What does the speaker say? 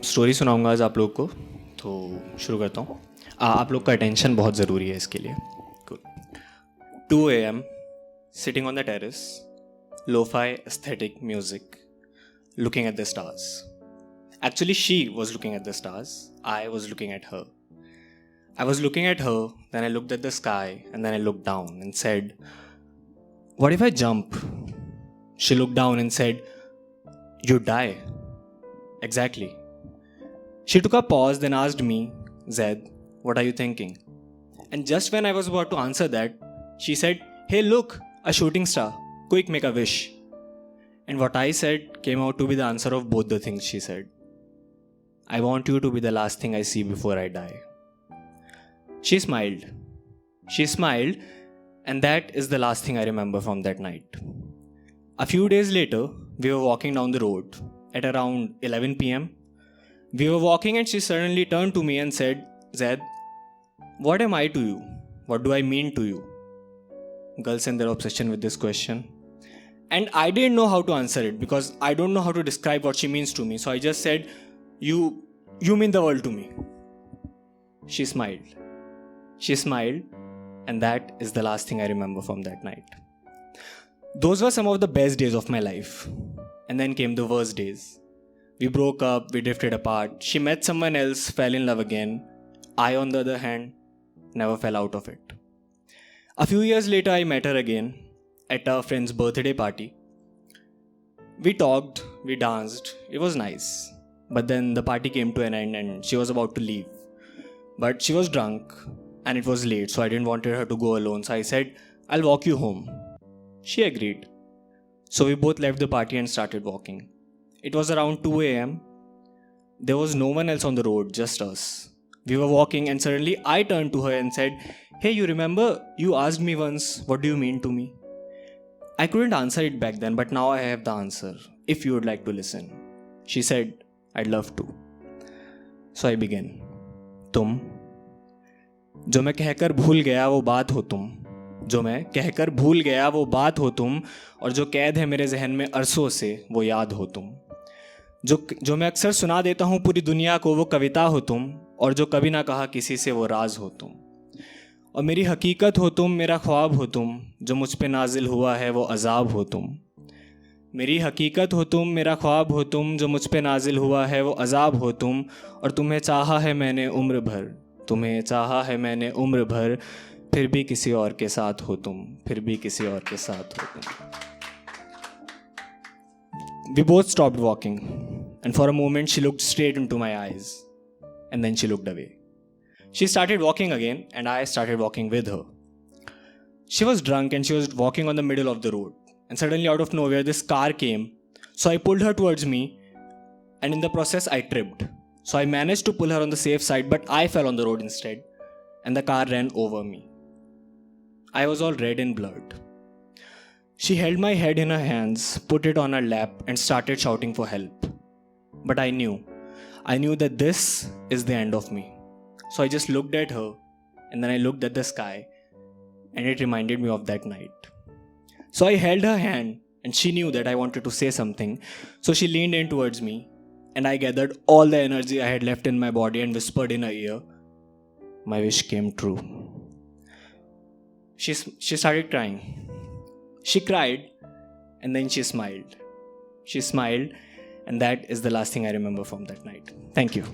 Story सुनाऊंगा आज आप लोग को, तो शुरू करता हूँ। आप लोग का अटेंशन बहुत ज़रूरी है इसके लिए। 2 a.m. sitting on the terrace, lo-fi aesthetic music, looking at the stars. Actually, she was looking at the stars. I was looking at her. I was looking at her, then I looked at the sky, and then I looked down and said, "What if I jump?" She looked down and said, "You die." Exactly. She took a pause, then asked me, "Zayd, what are you thinking?" And just when I was about to answer that, she said, "Hey, look, a shooting star. Quick, make a wish." And what I said came out to be the answer of both the things she said. I want you to be the last thing I see before I die. She smiled. She smiled, and that is the last thing I remember from that night. A few days later, we were walking down the road at around 11 p.m. We were walking and she suddenly turned to me and said, "Zayd, what am I to you? What do I mean to you?" Girls and their obsession with this question. And I didn't know how to answer it because I don't know how to describe what she means to me. So I just said, You mean the world to me." She smiled. She smiled, and that is the last thing I remember from that night. Those were some of the best days of my life. And then came the worst days. We broke up, we drifted apart. She met someone else, fell in love again. I, on the other hand, never fell out of it. A few years later, I met her again at a friend's birthday party. We talked, we danced, it was nice. But then the party came to an end and she was about to leave. But she was drunk and it was late, so I didn't want her to go alone. So I said, "I'll walk you home." She agreed. So we both left the party and started walking. It was around 2 a.m. There was no one else on the road, just us. We were walking and suddenly I turned to her and said, "Hey, you remember you asked me once, what do you mean to me?" I couldn't answer it back then, but now I have the answer, if you would like to listen. She said, "I'd love to." So I began. तुम जो मैं कहकर भूल गया वो बात हो तुम, जो मैं कहकर भूल गया वो बात हो तुम, और जो कैद है मेरे जहन में अरसों से वो याद हो तुम, जो मैं अक्सर सुना देता हूँ पूरी दुनिया को वो कविता हो तुम, और जो कभी ना कहा किसी से वो राज हो तुम, और मेरी हकीकत हो तुम, मेरा ख्वाब हो तुम, जो मुझ पे नाजिल हुआ है वो अजाब हो तुम। मेरी हकीकत हो तुम, मेरा ख्वाब हो तुम, जो मुझ पे नाजिल हुआ है वो अजाब हो तुम, और तुम्हें चाहा है मैंने उम्र भर, तुम्हें चाहा है मैंने उम्र भर, फिर भी किसी और के साथ हो तुम, फिर भी किसी और के साथ हो तुम। We both stopped walking, and for a moment she looked straight into my eyes, and then she looked away. She started walking again, and I started walking with her. She was drunk and she was walking on the middle of the road, and suddenly out of nowhere this car came, so I pulled her towards me, and in the process I tripped. So I managed to pull her on the safe side, but I fell on the road instead, and the car ran over me. I was all red and blurred. She held my head in her hands, put it on her lap, and started shouting for help. But I knew that this is the end of me. So I just looked at her, and then I looked at the sky, and it reminded me of that night. So I held her hand, and she knew that I wanted to say something, so she leaned in towards me, and I gathered all the energy I had left in my body and whispered in her ear, "My wish came true." She started crying. She cried, and then she smiled. She smiled, and that is the last thing I remember from that night. Thank you.